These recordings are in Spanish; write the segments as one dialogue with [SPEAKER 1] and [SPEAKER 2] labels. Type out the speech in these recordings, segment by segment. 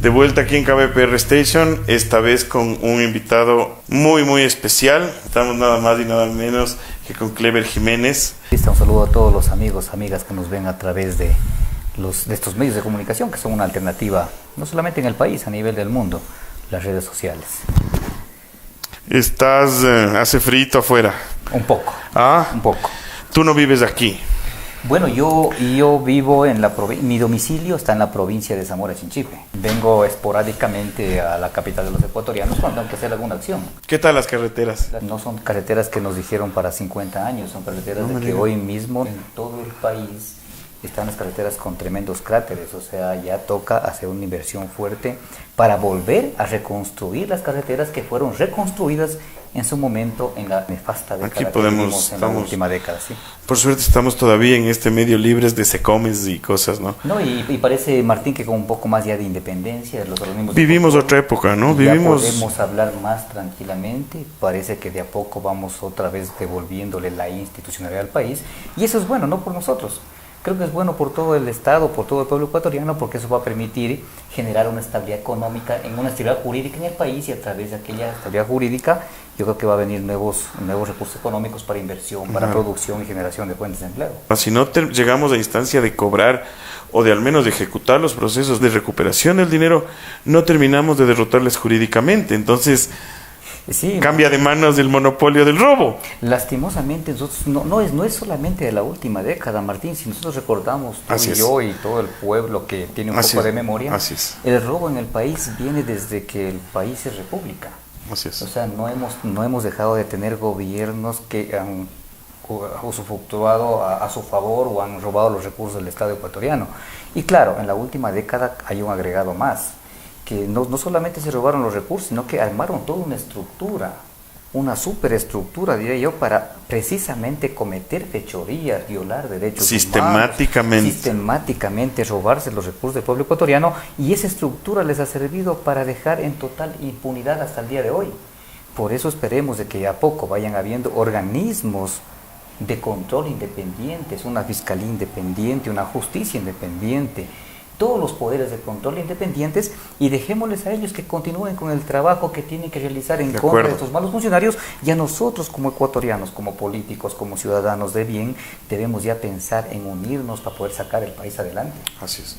[SPEAKER 1] De vuelta aquí en KBPR Station, esta vez con un invitado muy muy especial. Estamos nada más y nada menos que con Clever Jiménez.
[SPEAKER 2] Un saludo a todos los amigos, amigas que nos ven a través de estos medios de comunicación que son una alternativa, no solamente en el país, a nivel del mundo, las redes sociales.
[SPEAKER 1] Hace frito afuera.
[SPEAKER 2] Un poco. Un poco.
[SPEAKER 1] Tú no vives aquí.
[SPEAKER 2] Bueno, yo vivo en la provincia, mi domicilio está en la provincia de Zamora Chinchipe. Vengo esporádicamente a la capital de los ecuatorianos cuando tengo que hacer alguna acción.
[SPEAKER 1] ¿Qué tal las carreteras?
[SPEAKER 2] No son carreteras que nos dijeron para 50 años, son carreteras de que hoy mismo en todo el país están las carreteras con tremendos cráteres, o sea, ya toca hacer una inversión fuerte para volver a reconstruir las carreteras que fueron reconstruidas en su momento en la nefasta década.
[SPEAKER 1] Aquí podemos,
[SPEAKER 2] en la última década, sí.
[SPEAKER 1] Por suerte estamos todavía en este medio libres de secomes y cosas, ¿no?
[SPEAKER 2] No, y parece, Martín, que con un poco más ya de independencia, los organismos...
[SPEAKER 1] Vivimos otra época, ¿no?
[SPEAKER 2] Ya podemos hablar más tranquilamente, parece que de a poco vamos otra vez devolviéndole la institucionalidad al país, y eso es bueno, no por nosotros. Creo que es bueno por todo el Estado, por todo el pueblo ecuatoriano, porque eso va a permitir generar una estabilidad económica, en una estabilidad jurídica en el país, y a través de aquella estabilidad jurídica yo creo que va a venir nuevos recursos económicos para inversión, para producción y generación de fuentes de empleo.
[SPEAKER 1] Si no llegamos a instancia de cobrar o de al menos de ejecutar los procesos de recuperación del dinero, no terminamos de derrotarles jurídicamente. Entonces... Sí, cambia de manos del monopolio del robo.
[SPEAKER 2] Lastimosamente, nosotros no es solamente de la última década, Martín. Si nosotros recordamos, tú y yo y todo el pueblo que tiene un poco de memoria, el robo en el país viene desde que el país es república.
[SPEAKER 1] Así es.
[SPEAKER 2] O sea, no hemos dejado de tener gobiernos que han usufructuado a su favor o han robado los recursos del Estado ecuatoriano. Y claro, en la última década hay un agregado más, que no solamente se robaron los recursos, sino que armaron toda una estructura, una superestructura, diría yo, para precisamente cometer fechorías, violar derechos humanos, sistemáticamente robarse los recursos del pueblo ecuatoriano, y esa estructura les ha servido para dejar en total impunidad hasta el día de hoy. Por eso esperemos de que a poco vayan habiendo organismos de control independientes, una fiscalía independiente, una justicia independiente, todos los poderes de control independientes, y dejémosles a ellos que continúen con el trabajo que tienen que realizar en contra de estos malos funcionarios, y a nosotros como ecuatorianos, como políticos, como ciudadanos de bien, debemos ya pensar en unirnos para poder sacar el país adelante.
[SPEAKER 1] Así es.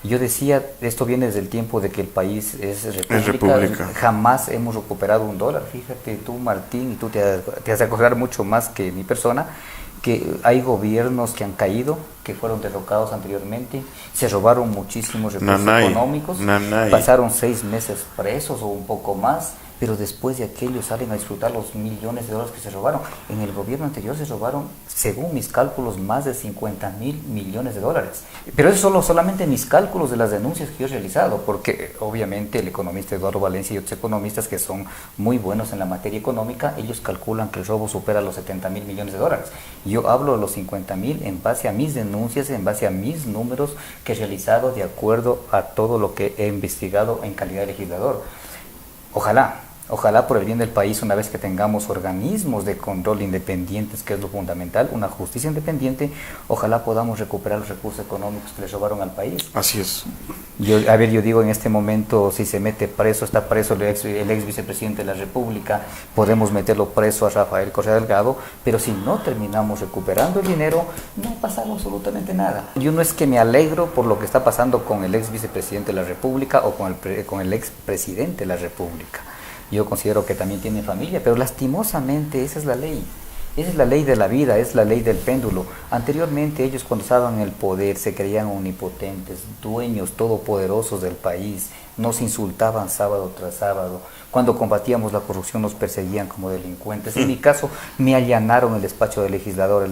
[SPEAKER 2] Yo decía, esto viene desde el tiempo de que el país es república. Jamás hemos recuperado $1. Fíjate tú, Martín, y tú te has de acordar mucho más que mi persona, que hay gobiernos que han caído, que fueron derrocados anteriormente, se robaron muchísimos recursos económicos, pasaron 6 meses presos o un poco más, pero después de aquello salen a disfrutar los millones de dólares que se robaron. En el gobierno anterior se robaron, según mis cálculos, más de 50.000 millones de dólares. Pero eso son solamente mis cálculos de las denuncias que yo he realizado, porque obviamente el economista Eduardo Valencia y otros economistas que son muy buenos en la materia económica, ellos calculan que el robo supera los 70.000 millones de dólares. Yo hablo de los 50.000 en base a mis denuncias, en base a mis números que he realizado de acuerdo a todo lo que he investigado en calidad de legislador. Ojalá por el bien del país, una vez que tengamos organismos de control independientes, que es lo fundamental, una justicia independiente, ojalá podamos recuperar los recursos económicos que le robaron al país.
[SPEAKER 1] Así es.
[SPEAKER 2] Yo digo, en este momento, si se mete preso, está preso el ex vicepresidente de la República, podemos meterlo preso a Rafael Correa Delgado, pero si no terminamos recuperando el dinero, no ha pasado absolutamente nada. Yo no es que me alegro por lo que está pasando con el ex vicepresidente de la República o con el ex presidente de la República. Yo considero que también tienen familia, pero lastimosamente esa es la ley. Esa es la ley de la vida, es la ley del péndulo. Anteriormente ellos, cuando estaban en el poder, se creían omnipotentes, dueños todopoderosos del país, nos insultaban sábado tras sábado. Cuando combatíamos la corrupción nos perseguían como delincuentes. En mi caso, me allanaron el despacho del legislador,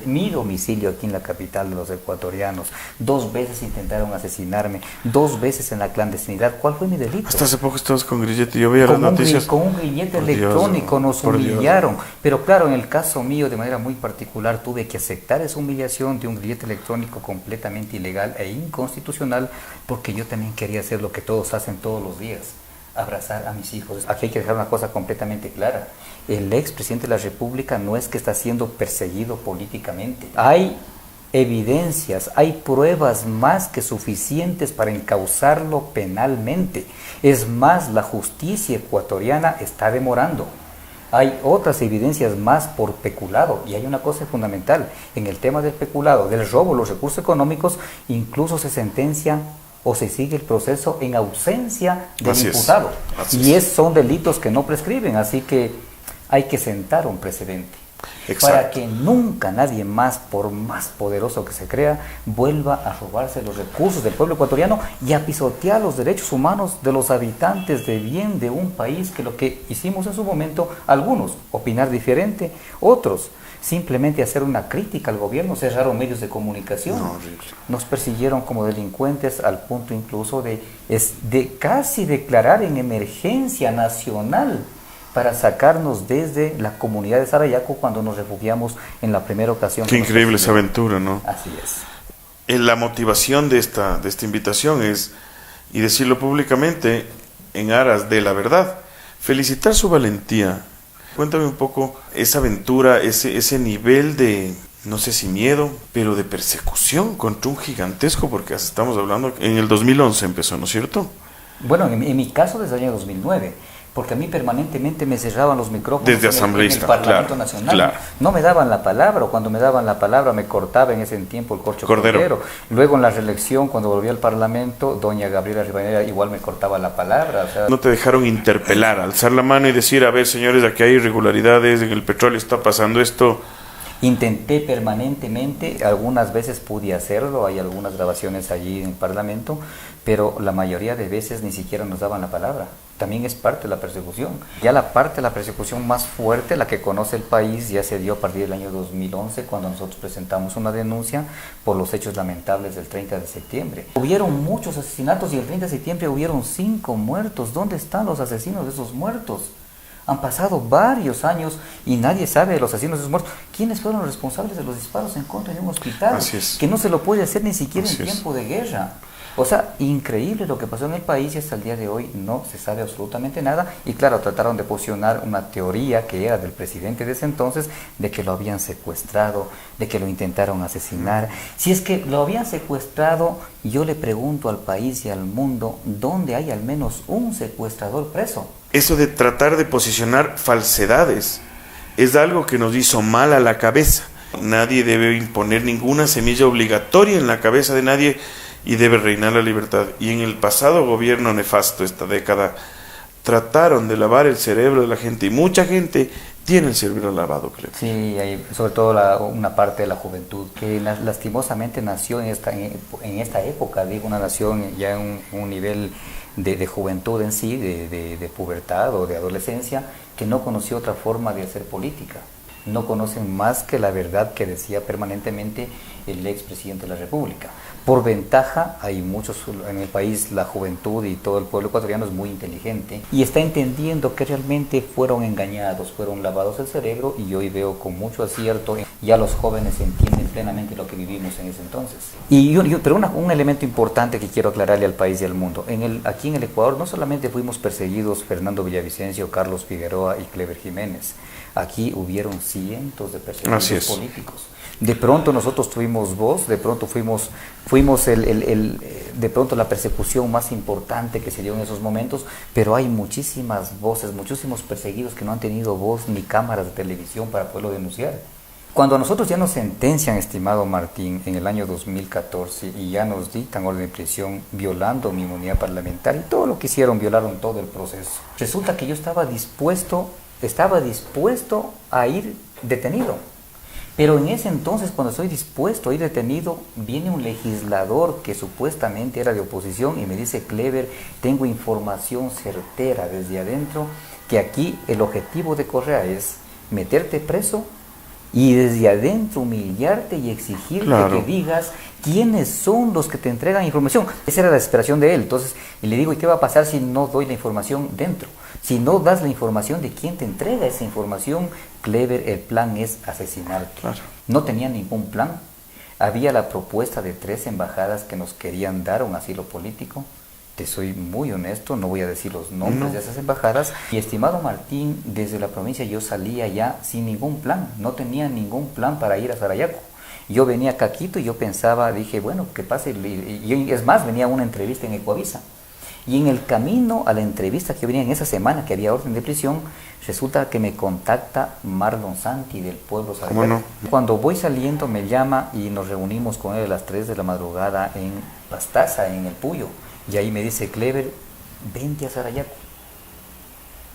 [SPEAKER 2] mi domicilio aquí en la capital de los ecuatorianos. 2 veces intentaron asesinarme, 2 veces en la clandestinidad. ¿Cuál fue mi delito?
[SPEAKER 1] Hasta hace poco estabas con grillete, yo veía las noticias.
[SPEAKER 2] Con un grillete electrónico nos humillaron. Pero claro, en el caso mío, de manera muy particular, tuve que aceptar esa humillación de un grillete electrónico completamente ilegal e inconstitucional, porque yo también quería hacer lo que todos hacen todos los días: abrazar a mis hijos. Aquí hay que dejar una cosa completamente clara: el expresidente de la República no es que está siendo perseguido políticamente. Hay evidencias, hay pruebas más que suficientes para encauzarlo penalmente. Es más, la justicia ecuatoriana está demorando. Hay otras evidencias más por peculado, y hay una cosa fundamental, en el tema del peculado, del robo de los recursos económicos, incluso se sentencia o se sigue el proceso en ausencia del imputado. Son delitos que no prescriben, así que hay que sentar un precedente. Exacto. Para que nunca nadie más, por más poderoso que se crea, vuelva a robarse los recursos del pueblo ecuatoriano y a pisotear los derechos humanos de los habitantes de bien de un país, que lo que hicimos en su momento, algunos, opinar diferente, otros, simplemente hacer una crítica al gobierno, cerraron medios de comunicación, nos persiguieron como delincuentes al punto incluso de casi declarar en emergencia nacional para sacarnos desde la comunidad de Sarayaco cuando nos refugiamos en la primera ocasión.
[SPEAKER 1] Qué increíble esa aventura, ¿no?
[SPEAKER 2] Así es.
[SPEAKER 1] La motivación de esta invitación es, y decirlo públicamente, en aras de la verdad, felicitar su valentía. Cuéntame un poco esa aventura, ese nivel de, no sé si miedo, pero de persecución contra un gigantesco, porque estamos hablando, en el 2011 empezó, ¿no es cierto?
[SPEAKER 2] Bueno, en mi caso desde el año 2009. Porque a mí permanentemente me cerraban los micrófonos
[SPEAKER 1] desde asambleísta,
[SPEAKER 2] en el Parlamento Nacional. Claro. No me daban la palabra, o cuando me daban la palabra me cortaba en ese tiempo el Corcho Cordero. Luego en la reelección, cuando volví al Parlamento, doña Gabriela Rivadeneira igual me cortaba la palabra. O sea,
[SPEAKER 1] ¿no te dejaron interpelar, alzar la mano y decir, a ver, señores, aquí hay irregularidades, en el petróleo está pasando esto?
[SPEAKER 2] Intenté permanentemente, algunas veces pude hacerlo, hay algunas grabaciones allí en el Parlamento, pero la mayoría de veces ni siquiera nos daban la palabra. También es parte de la persecución. Ya la parte de la persecución más fuerte, la que conoce el país, ya se dio a partir del año 2011, cuando nosotros presentamos una denuncia por los hechos lamentables del 30 de septiembre. Hubieron muchos asesinatos y el 30 de septiembre hubieron 5 muertos. ¿Dónde están los asesinos de esos muertos? Han pasado varios años y nadie sabe de los asesinos de esos muertos. ¿Quiénes fueron los responsables de los disparos en contra de un hospital? Que no se lo puede hacer ni siquiera en tiempo de guerra. O sea, increíble lo que pasó en el país y hasta el día de hoy no se sabe absolutamente nada. Y claro, trataron de posicionar una teoría que era del presidente de ese entonces, de que lo habían secuestrado, de que lo intentaron asesinar. Si es que lo habían secuestrado, yo le pregunto al país y al mundo, ¿dónde hay al menos un secuestrador preso?
[SPEAKER 1] Eso de tratar de posicionar falsedades es algo que nos hizo mal a la cabeza. Nadie debe imponer ninguna semilla obligatoria en la cabeza de nadie, y debe reinar la libertad. Y en el pasado gobierno nefasto, esta década, trataron de lavar el cerebro de la gente, y mucha gente tiene el cerebro lavado, creo.
[SPEAKER 2] Sí, hay sobre todo una parte de la juventud que lastimosamente nació en esta época, digo, una nación ya en un nivel de juventud en sí, de pubertad o de adolescencia, que no conoció otra forma de hacer política. No conocen más que la verdad que decía permanentemente el expresidente de la República. Por ventaja, hay muchos en el país, la juventud y todo el pueblo ecuatoriano es muy inteligente y está entendiendo que realmente fueron engañados, fueron lavados el cerebro, y hoy veo con mucho acierto, ya los jóvenes entienden plenamente lo que vivimos en ese entonces. Pero un elemento importante que quiero aclararle al país y al mundo, aquí en el Ecuador no solamente fuimos perseguidos Fernando Villavicencio, Carlos Figueroa y Clever Jiménez, aquí hubieron cientos de perseguidos políticos. De pronto nosotros tuvimos voz, de pronto fuimos de pronto la persecución más importante que se dio en esos momentos, pero hay muchísimas voces, muchísimos perseguidos que no han tenido voz ni cámaras de televisión para poderlo denunciar. Cuando a nosotros ya nos sentencian, estimado Martín, en el año 2014 y ya nos dictan orden de prisión violando mi inmunidad parlamentaria, y todo lo que hicieron, violaron todo el proceso. Resulta que yo estaba dispuesto a ir detenido. Pero en ese entonces, cuando estoy dispuesto a ir detenido, viene un legislador que supuestamente era de oposición y me dice: Clever, tengo información certera desde adentro que aquí el objetivo de Correa es meterte preso y desde adentro humillarte y exigirte que digas quiénes son los que te entregan información. Esa era la desesperación de él. Entonces, y le digo: ¿y qué va a pasar si no doy la información dentro? Si no das la información de quién te entrega esa información, Clever, el plan es asesinarte. Claro. No tenía ningún plan. Había la propuesta de 3 embajadas que nos querían dar un asilo político. Te soy muy honesto, no voy a decir los nombres de esas embajadas. Y estimado Martín, desde la provincia yo salía ya sin ningún plan. No tenía ningún plan para ir a Sarayaco. Yo venía acá a Quito y yo pensaba, dije, bueno, ¿qué pasa? Y es más, venía a una entrevista en Ecuavisa. Y en el camino a la entrevista que yo venía en esa semana, que había orden de prisión, resulta que me contacta Marlon Santi del pueblo Sarayaco.
[SPEAKER 1] ¿Cómo no?
[SPEAKER 2] Cuando voy saliendo me llama y nos reunimos con él a las 3 de la madrugada en Pastaza, en el Puyo. Y ahí me dice, Clever, vente a Sarayaco.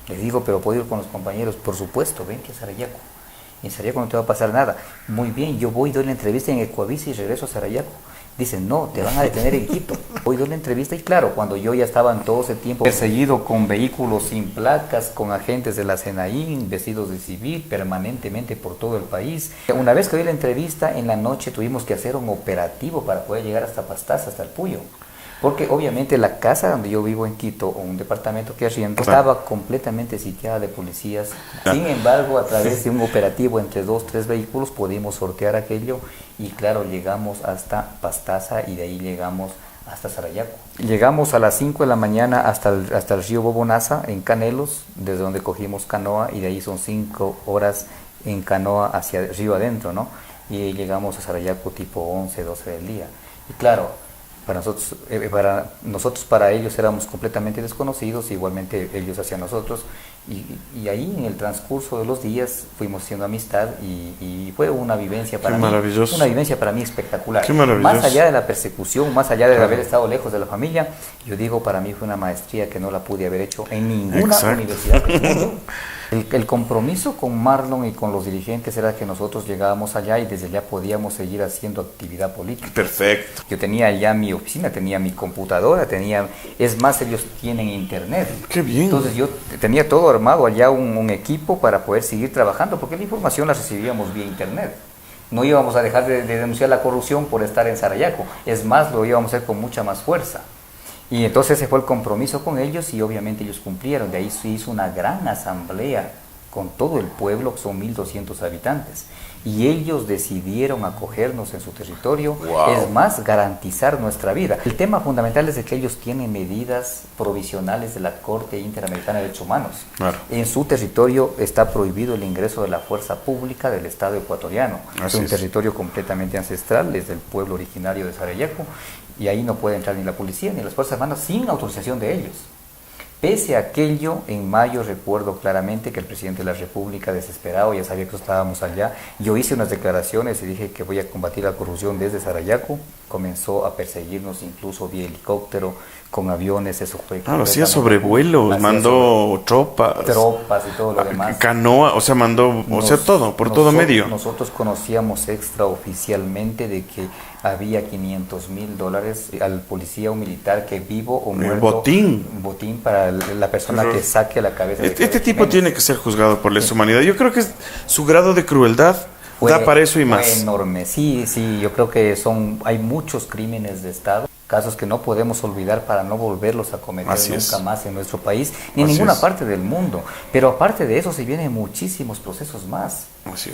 [SPEAKER 2] Le digo, pero ¿puedo ir con los compañeros? Por supuesto, vente a Sarayaco. En Sarayaco no te va a pasar nada. Muy bien, yo voy, doy la entrevista en Ecuavisa y regreso a Sarayaco. Dicen, no, te van a detener en Quito. Voy, doy la entrevista y claro, cuando yo ya estaba en todo ese tiempo perseguido con vehículos sin placas, con agentes de la SENAIN, vestidos de civil, permanentemente por todo el país. Una vez que doy la entrevista, en la noche tuvimos que hacer un operativo para poder llegar hasta Pastaza, hasta el Puyo. Porque obviamente la casa donde yo vivo en Quito, o un departamento que arriendo, estaba completamente sitiada de policías. Sin embargo, a través de un operativo entre 2, 3 vehículos pudimos sortear aquello y claro, llegamos hasta Pastaza y de ahí llegamos hasta Sarayaco. Llegamos a las 5 de la mañana hasta el río Bobonaza, en Canelos, desde donde cogimos canoa y de ahí son 5 horas en canoa hacia el río adentro, ¿no? Y llegamos a Sarayaco tipo 11, 12 del día. Y claro, para ellos éramos completamente desconocidos, igualmente ellos hacia nosotros, y ahí en el transcurso de los días fuimos haciendo amistad y fue una vivencia para mí espectacular. Más allá de la persecución, más allá de haber estado lejos de la familia, yo digo, para mí fue una maestría que no la pude haber hecho en ninguna universidad del mundo. El compromiso con Marlon y con los dirigentes era que nosotros llegábamos allá y desde allá podíamos seguir haciendo actividad política.
[SPEAKER 1] Perfecto.
[SPEAKER 2] Yo tenía allá mi oficina, tenía mi computadora, es más, ellos tienen internet.
[SPEAKER 1] Qué bien.
[SPEAKER 2] Entonces yo tenía todo armado allá, un equipo para poder seguir trabajando, porque la información la recibíamos vía internet. No íbamos a dejar de denunciar la corrupción por estar en Sarayaco, es más, lo íbamos a hacer con mucha más fuerza. Y entonces ese fue el compromiso con ellos y obviamente ellos cumplieron. De ahí se hizo una gran asamblea con todo el pueblo, que son 1.200 habitantes. Y ellos decidieron acogernos en su territorio, es más, garantizar nuestra vida. El tema fundamental es de que ellos tienen medidas provisionales de la Corte Interamericana de Derechos Humanos. Claro. En su territorio está prohibido el ingreso de la fuerza pública del Estado ecuatoriano. Es un territorio completamente ancestral, es del pueblo originario de Sarayaco, y ahí no puede entrar ni la policía ni las Fuerzas Armadas sin autorización de ellos. Pese a aquello, en mayo recuerdo claramente que el presidente de la República, desesperado, ya sabía que estábamos allá, yo hice unas declaraciones y dije que voy a combatir la corrupción desde Sarayaco, comenzó a perseguirnos incluso vía helicóptero, con aviones, eso fue...
[SPEAKER 1] Claro, hacía sobrevuelos, mandó tropas
[SPEAKER 2] y todo lo demás.
[SPEAKER 1] Canoa, o sea, mandó, todo, por todo medio.
[SPEAKER 2] Nosotros conocíamos extraoficialmente de que había $500,000 al policía o militar que vivo o muerto. Botín para la persona que saque la cabeza.
[SPEAKER 1] Este tipo tiene que ser juzgado por lesa humanidad. Yo creo que su grado de crueldad da para eso y más.
[SPEAKER 2] Fue enorme, sí, yo creo que hay muchos crímenes de Estado, casos que no podemos olvidar para no volverlos a cometer nunca más en nuestro país, ni en ninguna parte del mundo. Pero aparte de eso se vienen muchísimos procesos más.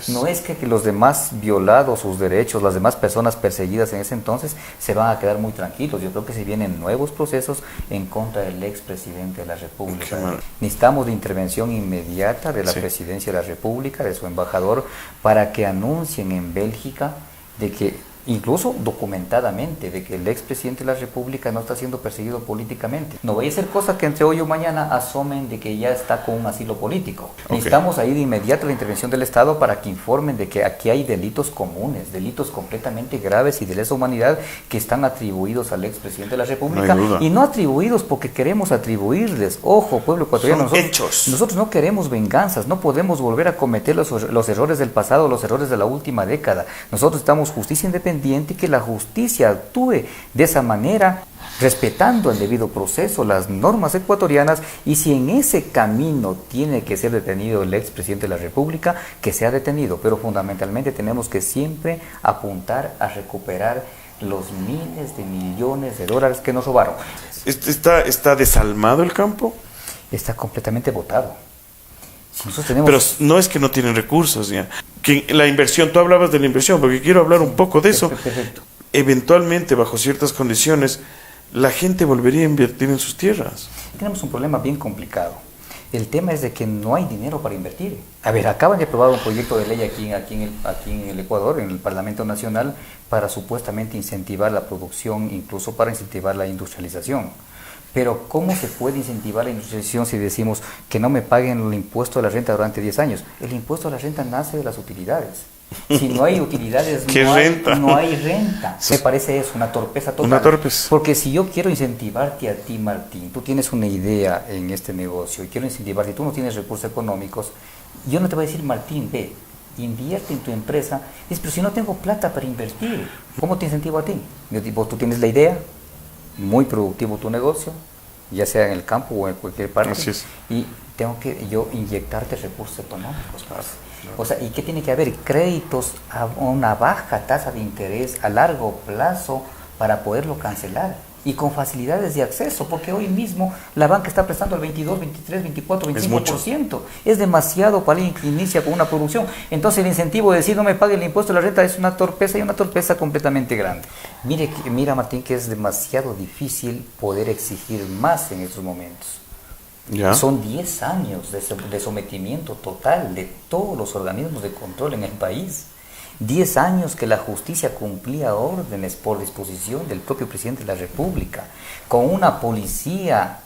[SPEAKER 2] No es que los demás violados sus derechos, las demás personas perseguidas en ese entonces se van a quedar muy tranquilos. Yo creo que se vienen nuevos procesos en contra del expresidente de la República. Necesitamos de intervención inmediata de la presidencia de la República, de su embajador, para que anuncien en Bélgica de que, incluso documentadamente, de que el expresidente de la República no está siendo perseguido políticamente. No vaya a ser cosa que entre hoy o mañana asomen de que ya está con un asilo político. Necesitamos ahí de inmediato la intervención del Estado para que informen de que aquí hay delitos comunes, delitos completamente graves y de lesa humanidad que están atribuidos al expresidente de la República, y no atribuidos porque queremos atribuirles. Ojo, pueblo ecuatoriano, nosotros no queremos venganzas, no podemos volver a cometer los errores del pasado, los errores de la última década. Nosotros estamos justicia independiente y que la justicia actúe de esa manera, respetando el debido proceso, las normas ecuatorianas, y si en ese camino tiene que ser detenido el expresidente de la República, que sea detenido, pero fundamentalmente tenemos que siempre apuntar a recuperar los miles de millones de dólares que nos robaron.
[SPEAKER 1] ¿Está desalmado el campo?
[SPEAKER 2] Está completamente botado.
[SPEAKER 1] Pero no es que no tienen recursos ya. Que la inversión, tú hablabas de la inversión, porque quiero hablar un poco de eso.
[SPEAKER 2] Perfecto.
[SPEAKER 1] Eventualmente, bajo ciertas condiciones, la gente volvería a invertir en sus tierras.
[SPEAKER 2] Tenemos un problema bien complicado. El tema es de que no hay dinero para invertir. A ver, acaban de aprobar un proyecto de ley aquí en el Ecuador, en el Parlamento Nacional, para supuestamente incentivar la producción, incluso para incentivar la industrialización. Pero ¿cómo se puede incentivar la industrialización si decimos que no me paguen el impuesto a la renta durante 10 años? El impuesto a la renta nace de las utilidades. Si no hay utilidades, no hay renta. Me parece eso, una torpeza total.
[SPEAKER 1] Una torpeza.
[SPEAKER 2] Porque si yo quiero incentivarte a ti, Martín, tú tienes una idea en este negocio y quiero incentivarte, tú no tienes recursos económicos, yo no te voy a decir, Martín, ve, invierte en tu empresa. Dices, pero si no tengo plata para invertir, ¿cómo te incentivo a ti? Yo digo, tú tienes la idea, muy productivo tu negocio, ya sea en el campo o en cualquier parte,
[SPEAKER 1] así es.
[SPEAKER 2] y tengo que yo inyectarte recursos económicos. O sea, ¿y qué tiene que haber? Créditos a una baja tasa de interés a largo plazo para poderlo cancelar y con facilidades de acceso, porque hoy mismo la banca está prestando el 22, 23, 24, 25%. Es demasiado para alguien que inicia con una producción. Entonces el incentivo de decir no me pague el impuesto de la renta es una torpeza, y una torpeza completamente grande. Mira, Martín, que es demasiado difícil poder exigir más en estos momentos. ¿Ya? Son 10 años de sometimiento total de todos los organismos de control en el país. 10 años que la justicia cumplía órdenes por disposición del propio presidente de la República, con una policía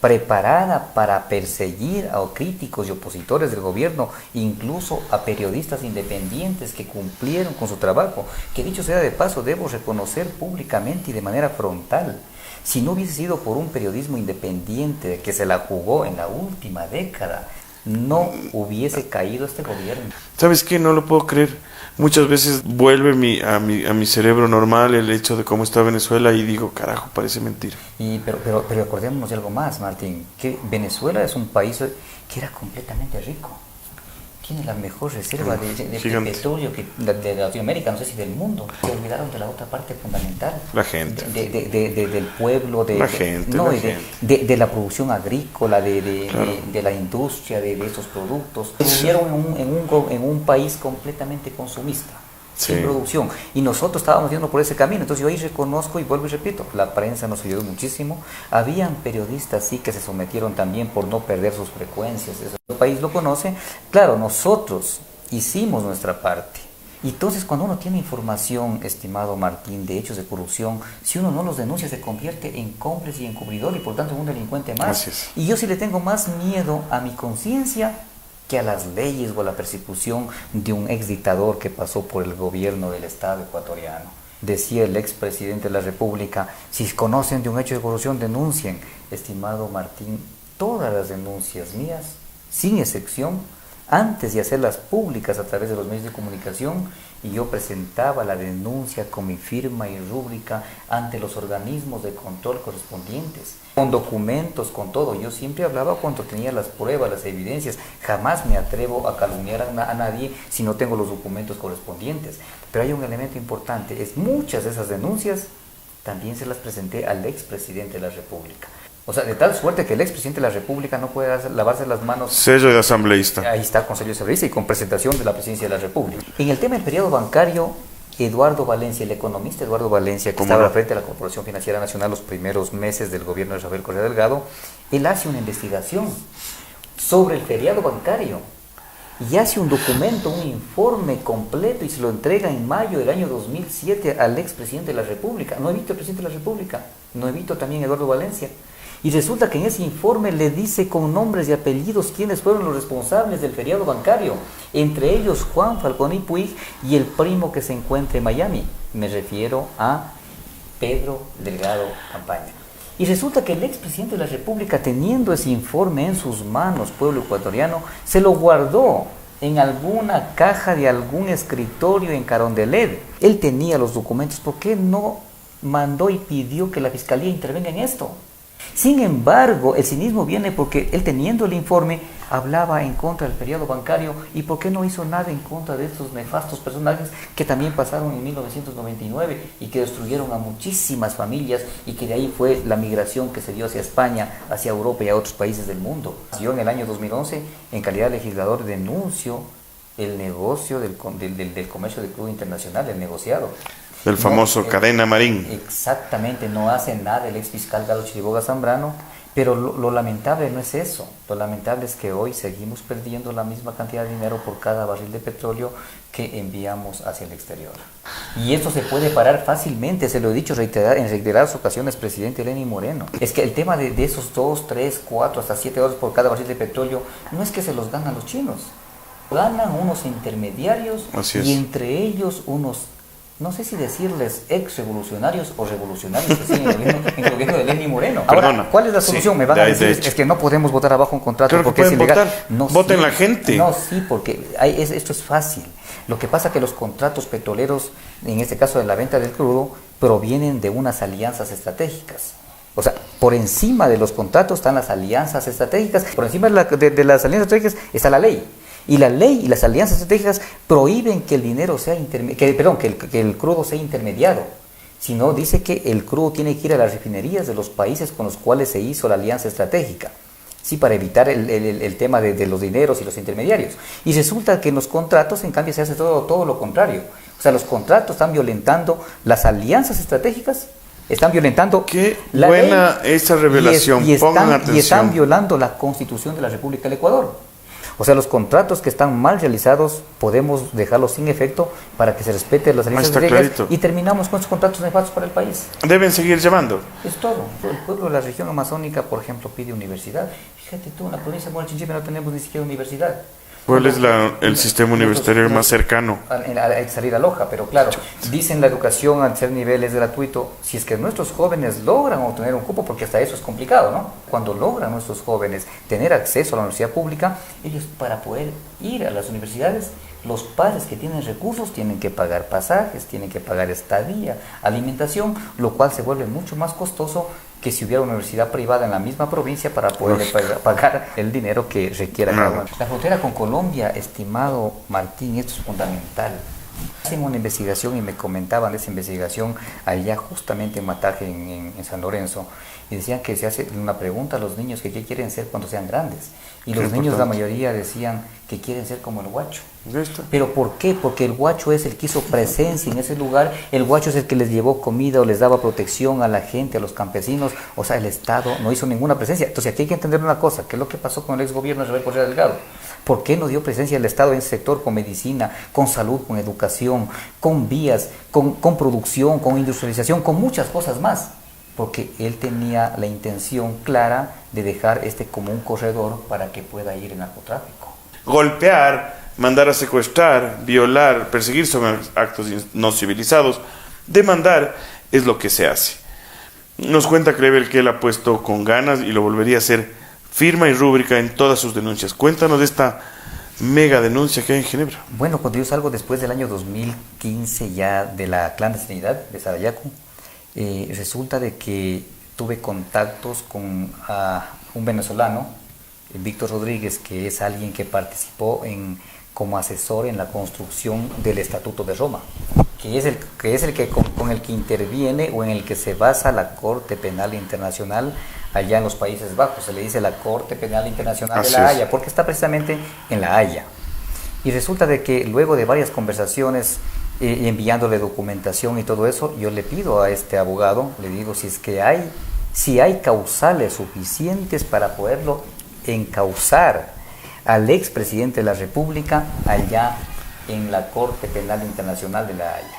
[SPEAKER 2] preparada para perseguir a críticos y opositores del gobierno, incluso a periodistas independientes que cumplieron con su trabajo, que dicho sea de paso, debo reconocer públicamente y de manera frontal. Si no hubiese sido por un periodismo independiente que se la jugó en la última década, no hubiese caído este gobierno.
[SPEAKER 1] ¿Sabes qué? No lo puedo creer. Muchas veces vuelve a mi cerebro normal el hecho de cómo está Venezuela y digo, carajo, parece mentira.
[SPEAKER 2] Pero acordémonos de algo más, Martín, que Venezuela es un país que era completamente rico. Tiene la mejor reserva de petróleo de Latinoamérica, no sé si del mundo. Se olvidaron de la otra parte fundamental.
[SPEAKER 1] La gente.
[SPEAKER 2] Del pueblo, de la producción agrícola, de la industria, de esos productos. Se unieron en un país completamente consumista, sin producción. Y nosotros estábamos yendo por ese camino. Entonces yo ahí reconozco y vuelvo y repito, la prensa nos ayudó muchísimo. Habían periodistas sí que se sometieron también por no perder sus frecuencias. El país lo conoce. Claro, nosotros hicimos nuestra parte. Y entonces cuando uno tiene información, estimado Martín, de hechos de corrupción, si uno no los denuncia se convierte en cómplice y encubridor y por tanto en un delincuente más. Y yo sí le tengo más miedo a mi conciencia que a las leyes o a la persecución de un ex dictador que pasó por el gobierno del Estado ecuatoriano. Decía el expresidente de la República, si conocen de un hecho de corrupción, denuncien. Estimado Martín, todas las denuncias mías, sin excepción, antes de hacerlas públicas a través de los medios de comunicación, y yo presentaba la denuncia con mi firma y rúbrica ante los organismos de control correspondientes, con documentos, con todo. Yo siempre hablaba cuando tenía las pruebas, las evidencias. Jamás me atrevo a calumniar a nadie si no tengo los documentos correspondientes. Pero hay un elemento importante, es muchas de esas denuncias también se las presenté al expresidente de la República. O sea, de tal suerte que el expresidente de la República no puede lavarse las manos.
[SPEAKER 1] Sello de asambleísta.
[SPEAKER 2] Ahí está, con sello de asambleísta y con presentación de la presidencia de la República. En el tema del periodo bancario, Eduardo Valencia, el economista Eduardo Valencia, que estaba al frente de la Corporación Financiera Nacional los primeros meses del gobierno de Rafael Correa Delgado, él hace una investigación sobre el feriado bancario y hace un documento, un informe completo y se lo entrega en mayo del año 2007 al expresidente de la República. No evito el presidente de la República, no evito también Eduardo Valencia. Y resulta que en ese informe le dice con nombres y apellidos quiénes fueron los responsables del feriado bancario, entre ellos Juan Falconi Puig y el primo que se encuentra en Miami. Me refiero a Pedro Delgado Campaña. Y resulta que el expresidente de la República, teniendo ese informe en sus manos, pueblo ecuatoriano, se lo guardó en alguna caja de algún escritorio en Carondelet. Él tenía los documentos, ¿por qué no mandó y pidió que la Fiscalía intervenga en esto? Sin embargo, el cinismo viene porque él, teniendo el informe, hablaba en contra del periodo bancario. ¿Y por qué no hizo nada en contra de estos nefastos personajes que también pasaron en 1999 y que destruyeron a muchísimas familias, y que de ahí fue la migración que se dio hacia España, hacia Europa y a otros países del mundo? Yo en el año 2011, en calidad de legislador, denuncio el negocio del comercio de crudo internacional, el negociado.
[SPEAKER 1] Del famoso Cadena Marín.
[SPEAKER 2] Exactamente, no hace nada el ex fiscal Galo Chiriboga Zambrano, pero lo lamentable no es eso. Lo lamentable es que hoy seguimos perdiendo la misma cantidad de dinero por cada barril de petróleo que enviamos hacia el exterior. Y eso se puede parar fácilmente, se lo he dicho en reiteradas ocasiones, presidente Lenín Moreno. Es que el tema de esos 2, 3, 4, hasta 7 dólares por cada barril de petróleo, no es que se los ganan los chinos. Ganan unos intermediarios y entre ellos unos, no sé si decirles ex revolucionarios o revolucionarios que siguen en el gobierno de Lenín Moreno. Ahora, ¿cuál es la solución? Sí, me van a decir, es que no podemos votar abajo un contrato
[SPEAKER 1] claro
[SPEAKER 2] porque es ilegal.
[SPEAKER 1] No, voten sí, la gente.
[SPEAKER 2] No, sí, porque esto es fácil. Lo que pasa es que los contratos petroleros, en este caso de la venta del crudo, provienen de unas alianzas estratégicas. O sea, por encima de los contratos están las alianzas estratégicas, por encima de las alianzas estratégicas está la ley. Y la ley y las alianzas estratégicas prohíben que el dinero sea que el crudo sea intermediado. Sino dice que el crudo tiene que ir a las refinerías de los países con los cuales se hizo la alianza estratégica. Sí, para evitar el tema de los dineros y los intermediarios. Y resulta que en los contratos, en cambio, se hace todo lo contrario. O sea, los contratos están violentando las alianzas estratégicas, están violentando
[SPEAKER 1] qué la buena ley, esa revelación, pongan atención.
[SPEAKER 2] Y están violando la Constitución de la República del Ecuador. O sea, los contratos que están mal realizados podemos dejarlos sin efecto para que se respeten las alianzas estratégicas y terminamos con esos contratos nefastos para el país.
[SPEAKER 1] Deben seguir llevando.
[SPEAKER 2] Es todo. El pueblo de la región amazónica, por ejemplo, pide universidad. Fíjate tú, en la provincia de Moral Chinchipe no tenemos ni siquiera universidad.
[SPEAKER 1] ¿Cuál es el sistema universitario más cercano?
[SPEAKER 2] Hay que salir a Loja, pero claro, dicen la educación al ser nivel es gratuito. Si es que nuestros jóvenes logran obtener un cupo, porque hasta eso es complicado, ¿no? Cuando logran nuestros jóvenes tener acceso a la universidad pública, ellos para poder ir a las universidades, los padres que tienen recursos tienen que pagar pasajes, tienen que pagar estadía, alimentación, lo cual se vuelve mucho más costoso que si hubiera una universidad privada en la misma provincia para poder pagar el dinero que requiera cada uno. La frontera con Colombia, estimado Martín, esto es fundamental. Hacen una investigación y me comentaban de esa investigación allá justamente en Mataje, en San Lorenzo, y decían que se hace una pregunta a los niños que qué quieren ser cuando sean grandes. Y los niños, la mayoría, decían que quieren ser como el guacho. ¿Pero por qué? Porque el guacho es el que hizo presencia en ese lugar, el guacho es el que les llevó comida o les daba protección a la gente, a los campesinos, o sea, el Estado no hizo ninguna presencia. Entonces aquí hay que entender una cosa, ¿qué es lo que pasó con el exgobierno de Rafael Correa Delgado? ¿Por qué no dio presencia el Estado en ese sector con medicina, con salud, con educación, con vías, con producción, con industrialización, con muchas cosas más? Porque él tenía la intención clara de dejar como un corredor para que pueda ir el narcotráfico.
[SPEAKER 1] Golpear, mandar a secuestrar, violar, perseguir son actos no civilizados. Demandar es lo que se hace. Nos cuenta Clevel que él ha puesto con ganas y lo volvería a hacer firma y rúbrica en todas sus denuncias. Cuéntanos de esta mega denuncia que hay en Ginebra.
[SPEAKER 2] Bueno, cuando yo salgo después del año 2015 ya de la clandestinidad de Sarayaku, resulta de que tuve contactos con un venezolano, Víctor Rodríguez, que es alguien que participó como asesor en la construcción del Estatuto de Roma, que es el que con el que interviene o en el que se basa la Corte Penal Internacional allá en los Países Bajos. Se le dice la Corte Penal Internacional de La Haya, porque está precisamente en La Haya. Y resulta de que luego de varias conversaciones, enviándole documentación y todo eso, yo le pido a este abogado, le digo si hay causales suficientes para poderlo encausar al expresidente de la República allá en la Corte Penal Internacional de La Haya.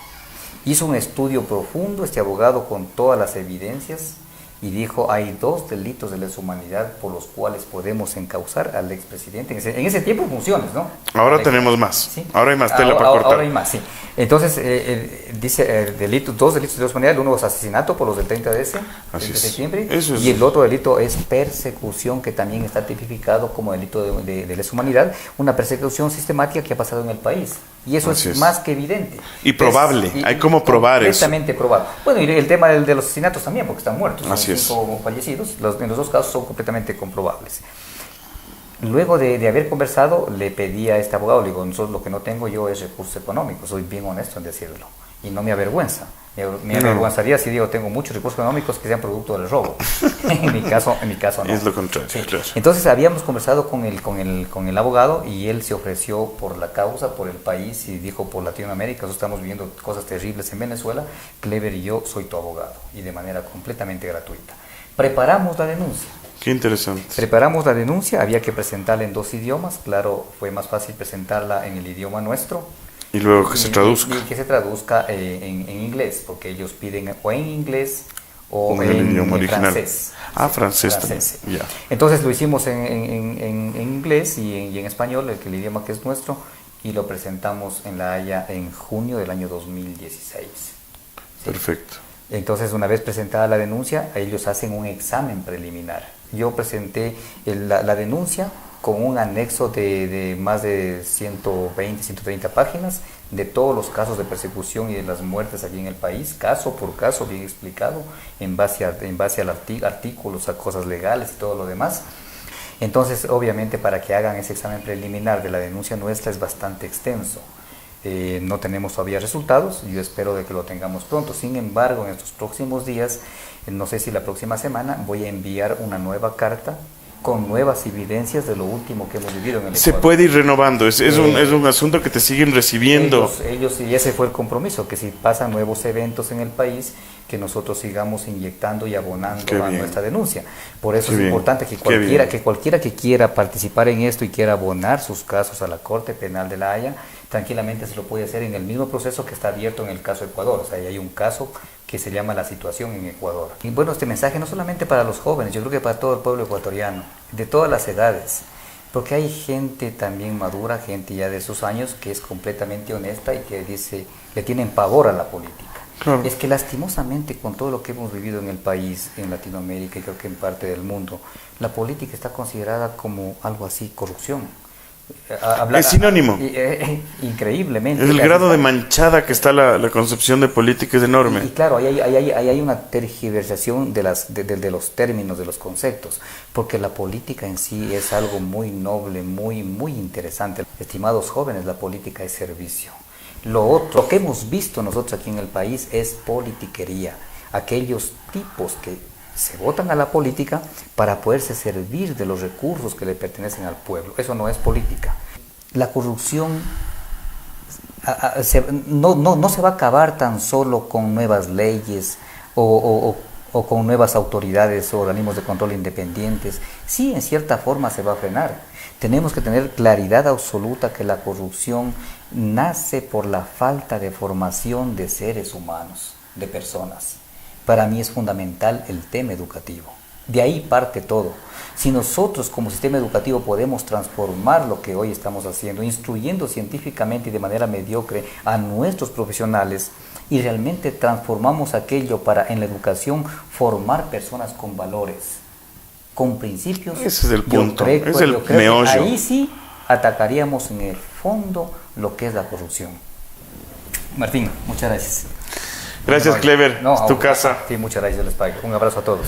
[SPEAKER 2] Hizo un estudio profundo este abogado con todas las evidencias y dijo, hay 2 delitos de lesa humanidad por los cuales podemos encausar al expresidente. En ese tiempo funciones, ¿no?
[SPEAKER 1] Ahora tenemos más. ¿Sí? Ahora hay más tela para cortar.
[SPEAKER 2] Ahora hay más, sí. Entonces, dice 2 delitos de lesa humanidad. Uno es asesinato por los del 30 de septiembre. Y el otro delito es persecución, que también está tipificado como delito de lesa humanidad. Una persecución sistemática que ha pasado en el país. Y eso es más que evidente.
[SPEAKER 1] Y probable, hay como probar eso.
[SPEAKER 2] Completamente probable. Bueno, y el tema de los asesinatos también, porque están muertos.
[SPEAKER 1] Así es.
[SPEAKER 2] 5 fallecidos, en los 2 casos son completamente comprobables. Luego de haber conversado, le pedí a este abogado, le digo, lo que no tengo yo es recursos económicos, soy bien honesto en decirlo, y no me avergüenza. Me avergonzaría si digo tengo muchos recursos económicos que sean producto del robo. en mi caso no.
[SPEAKER 1] Es lo contrario,
[SPEAKER 2] sí.
[SPEAKER 1] Claro.
[SPEAKER 2] Entonces habíamos conversado con el abogado y él se ofreció por la causa, por el país y dijo por Latinoamérica, nosotros estamos viviendo cosas terribles en Venezuela, Clever y yo soy tu abogado y de manera completamente gratuita. Preparamos la denuncia.
[SPEAKER 1] Qué interesante.
[SPEAKER 2] Preparamos la denuncia, había que presentarla en 2 idiomas, claro, fue más fácil presentarla en el idioma nuestro.
[SPEAKER 1] Y luego que se traduzca.
[SPEAKER 2] Y que se traduzca en inglés, porque ellos piden o en inglés o
[SPEAKER 1] en el idioma original.
[SPEAKER 2] Francés.
[SPEAKER 1] Francés
[SPEAKER 2] francés.
[SPEAKER 1] también. Yeah.
[SPEAKER 2] Entonces lo hicimos en inglés y en español, el idioma que es nuestro, y lo presentamos en La Haya en junio del año 2016. ¿Sí?
[SPEAKER 1] Perfecto.
[SPEAKER 2] Entonces, una vez presentada la denuncia, ellos hacen un examen preliminar. Yo presenté la denuncia con un anexo de más de 120, 130 páginas de todos los casos de persecución y de las muertes aquí en el país, caso por caso, bien explicado, en base al artículos, a cosas legales y todo lo demás. Entonces, obviamente, para que hagan ese examen preliminar de la denuncia nuestra es bastante extenso. No tenemos todavía resultados, yo espero de que lo tengamos pronto. Sin embargo, en estos próximos días, no sé si la próxima semana, voy a enviar una nueva carta con nuevas evidencias de lo último que hemos vivido en el Ecuador.
[SPEAKER 1] Se puede ir renovando, es un asunto que te siguen recibiendo.
[SPEAKER 2] Ellos, y ese fue el compromiso, que si pasan nuevos eventos en el país, que nosotros sigamos inyectando y abonando a nuestra denuncia. Por eso es importante que cualquiera que quiera participar en esto y quiera abonar sus casos a la Corte Penal de La Haya, tranquilamente se lo puede hacer en el mismo proceso que está abierto en el caso Ecuador. O sea, hay un caso que se llama La Situación en Ecuador. Y bueno, este mensaje no solamente para los jóvenes, yo creo que para todo el pueblo ecuatoriano, de todas las edades, porque hay gente también madura, gente ya de sus años, que es completamente honesta y que dice, le tienen pavor a la política. Claro. Es que lastimosamente con todo lo que hemos vivido en el país, en Latinoamérica y creo que en parte del mundo, la política está considerada como algo así, corrupción.
[SPEAKER 1] Es sinónimo.
[SPEAKER 2] Increíblemente.
[SPEAKER 1] Es el grado de manchada que está la concepción de política es enorme.
[SPEAKER 2] Y claro, ahí hay una tergiversación de los términos, de los conceptos, porque la política en sí es algo muy noble, muy interesante. Estimados jóvenes, la política es servicio. Lo que hemos visto nosotros aquí en el país es politiquería. Aquellos tipos que se votan a la política para poderse servir de los recursos que le pertenecen al pueblo. Eso no es política. La corrupción no se va a acabar tan solo con nuevas leyes o con nuevas autoridades o organismos de control independientes. Sí, en cierta forma se va a frenar. Tenemos que tener claridad absoluta que la corrupción nace por la falta de formación de seres humanos, de personas. Para mí es fundamental el tema educativo. De ahí parte todo. Si nosotros como sistema educativo podemos transformar lo que hoy estamos haciendo, instruyendo científicamente y de manera mediocre a nuestros profesionales y realmente transformamos aquello para en la educación formar personas con valores, con principios.
[SPEAKER 1] Ese es el punto, es el meollo.
[SPEAKER 2] Ahí sí atacaríamos en el fondo lo que es la corrupción. Martín, muchas gracias.
[SPEAKER 1] Gracias, Clever.
[SPEAKER 2] No,
[SPEAKER 1] es tu casa.
[SPEAKER 2] Sí, muchas gracias, les pago. Un abrazo a todos.